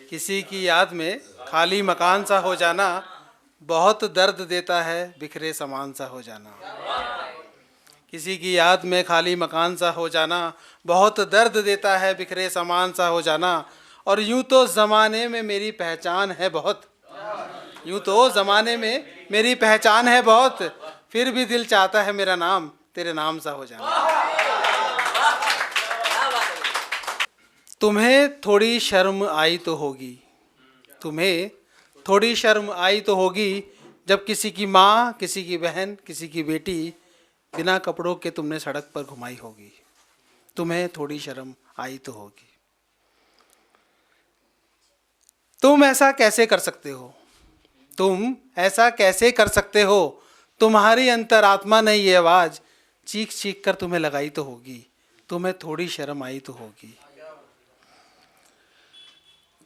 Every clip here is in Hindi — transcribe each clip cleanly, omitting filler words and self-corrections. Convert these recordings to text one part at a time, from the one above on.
किसी की याद में खाली मकान सा हो जाना बहुत दर्द देता है, बिखरे सामान सा हो जाना। किसी की याद में खाली मकान सा हो जाना बहुत दर्द देता है, बिखरे सामान सा हो जाना। और यूं तो ज़माने में मेरी पहचान है बहुत, यूं तो ज़माने में मेरी पहचान है बहुत, फिर भी दिल चाहता है मेरा नाम तेरे नाम सा हो जाना। तुम्हें थोड़ी शर्म आई तो होगी, तुम्हें थोड़ी शर्म आई तो होगी, जब किसी की माँ, किसी की बहन, किसी की बेटी बिना कपड़ों के तुमने सड़क पर घुमाई होगी। तुम्हें थोड़ी शर्म आई तो होगी। तुम ऐसा कैसे कर सकते हो, तुम ऐसा कैसे कर सकते हो, तुम्हारी अंतरात्मा ने ये आवाज़ चीख चीख कर तुम्हें लगाई तो होगी। तुम्हें थोड़ी शर्म आई तो होगी।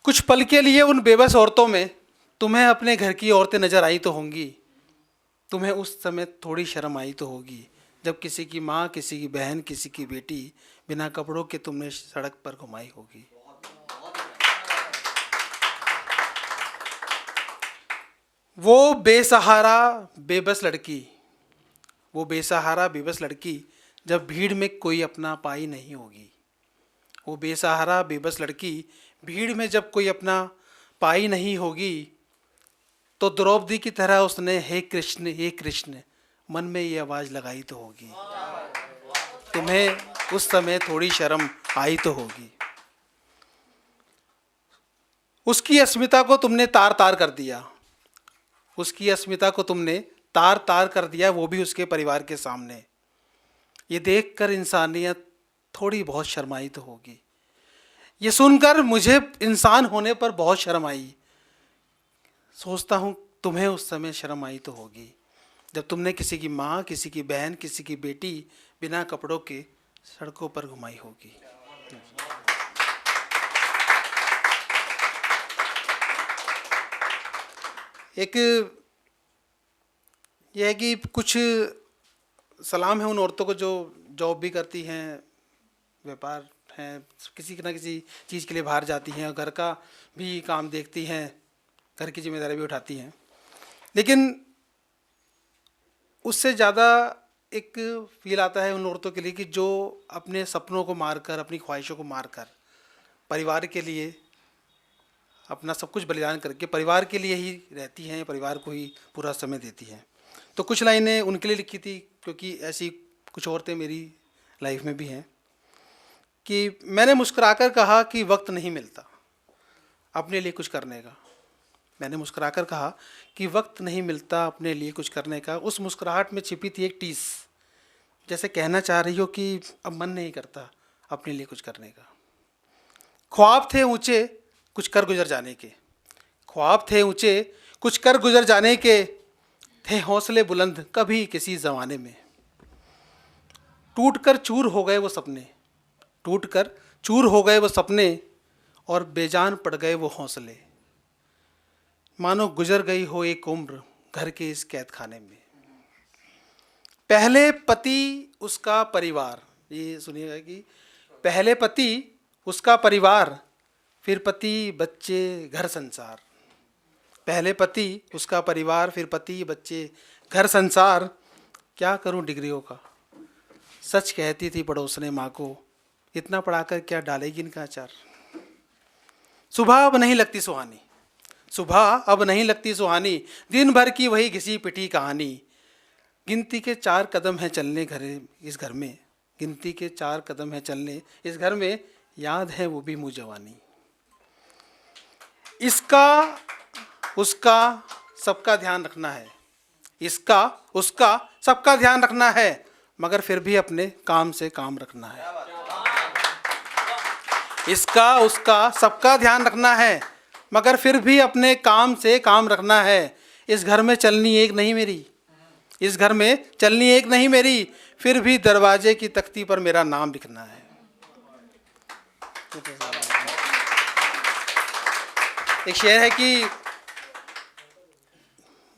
कुछ पल के लिए उन बेबस औरतों में तुम्हें अपने घर की औरतें नजर आई तो होंगी। तुम्हें उस समय थोड़ी शर्म आई तो होगी, जब किसी की माँ, किसी की बहन, किसी की बेटी बिना कपड़ों के तुमने सड़क पर घुमाई होगी। वो बेसहारा बेबस लड़की, वो बेसहारा बेबस लड़की जब भीड़ में कोई अपना पाई नहीं होगी। वो बेसहारा बेबस लड़की भीड़ में जब कोई अपना पाई नहीं होगी, तो द्रौपदी की तरह उसने हे कृष्ण मन में ये आवाज़ लगाई तो होगी। तुम्हें उस समय थोड़ी शर्म आई तो होगी। उसकी अस्मिता को तुमने तार तार कर दिया, उसकी अस्मिता को तुमने तार तार कर दिया, वो भी उसके परिवार के सामने। ये देखकर इंसानियत थोड़ी बहुत शर्माई तो होगी। ये सुनकर मुझे इंसान होने पर बहुत शर्म आई। सोचता हूँ तुम्हें उस समय शर्म आई तो होगी, जब तुमने किसी की माँ, किसी की बहन, किसी की बेटी बिना कपड़ों के सड़कों पर घुमाई होगी। एक यह है कि कुछ सलाम है उन औरतों को जो जॉब भी करती हैं, व्यापार हैं, किसी न किसी चीज़ के लिए बाहर जाती हैं और घर का भी काम देखती हैं, घर की जिम्मेदारी भी उठाती हैं। लेकिन उससे ज़्यादा एक फील आता है उन औरतों के लिए कि जो अपने सपनों को मारकर, अपनी ख्वाहिशों को मारकर परिवार के लिए अपना सब कुछ बलिदान करके परिवार के लिए ही रहती हैं, परिवार को ही पूरा समय देती हैं। तो कुछ लाइनें उनके लिए लिखी थी, क्योंकि ऐसी कुछ औरतें मेरी लाइफ में भी हैं। कि मैंने मुस्कुराकर कहा कि वक्त नहीं मिलता अपने लिए कुछ करने का। मैंने मुस्कुराकर कहा कि वक्त नहीं मिलता अपने लिए कुछ करने का। उस मुस्कुराहट में छिपी थी एक टीस, जैसे कहना चाह रही हो कि अब मन नहीं करता अपने लिए कुछ करने का। ख्वाब थे ऊंचे कुछ कर गुजर जाने के, ख्वाब थे ऊंचे कुछ कर गुजर जाने के, थे हौसले बुलंद कभी किसी ज़माने में। टूट कर चूर हो गए वो सपने, टूट कर चूर हो गए वो सपने, और बेजान पड़ गए वो हौसले। मानो गुजर गई हो एक उम्र घर के इस कैद खाने में। पहले पति उसका परिवार, ये सुनिएगा कि पहले पति उसका परिवार, फिर पति बच्चे घर संसार। पहले पति उसका परिवार, फिर पति बच्चे घर संसार। क्या करूं डिग्रियों का, सच कहती थी पड़ोसने माँ को, इतना पढ़ाकर क्या डालेगी इनका अचार। सुबह अब नहीं लगती सुहानी, सुबह अब नहीं लगती सुहानी, दिन भर की वही घिसी पिटी कहानी। गिनती के 4 कदम है चलने घर इस घर में, गिनती के 4 कदम है चलने इस घर में, याद है वो भी मुँह जवानी। इसका उसका सबका ध्यान रखना है, इसका उसका सबका ध्यान रखना है, मगर फिर भी अपने काम से काम रखना है। इसका उसका सबका ध्यान रखना है, मगर फिर भी अपने काम से काम रखना है। इस घर में चलनी एक नहीं मेरी, इस घर में चलनी एक नहीं मेरी, फिर भी दरवाजे की तख्ती पर मेरा नाम लिखना है। एक शेर है कि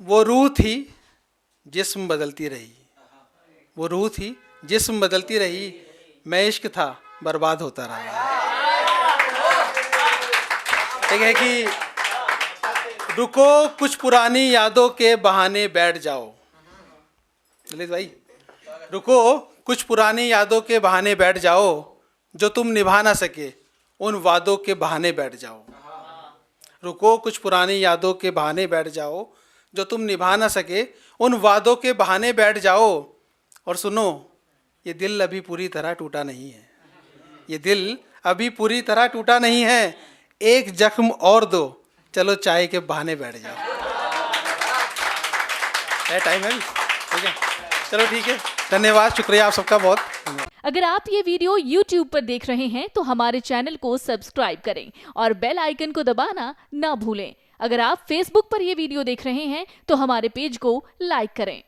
वो रूह थी जिस्म बदलती रही, वो रूह थी जिस्म बदलती रही, मैं इश्क था बर्बाद होता रहा। एक है कि रुको कुछ पुरानी यादों के बहाने बैठ जाओ। ललित भाई, रुको कुछ पुरानी यादों के बहाने बैठ जाओ, जो तुम निभा ना सके उन वादों के बहाने बैठ जाओ। रुको कुछ पुरानी यादों के बहाने बैठ जाओ, जो तुम निभा ना सके उन वादों के बहाने बैठ जाओ। और सुनो, ये दिल अभी पूरी तरह टूटा नहीं है, ये दिल अभी पूरी तरह टूटा नहीं है। एक जख्म और दो, चलो चाय के बहाने बैठ जाओ। है टाइम है, ठीक है, चलो ठीक है, धन्यवाद, शुक्रिया आप सबका बहुत धन्यवाद। अगर आप ये वीडियो YouTube पर देख रहे हैं तो हमारे चैनल को सब्सक्राइब करें और बेल आइकन को दबाना ना भूलें। अगर आप Facebook पर ये वीडियो देख रहे हैं तो हमारे पेज को लाइक करें।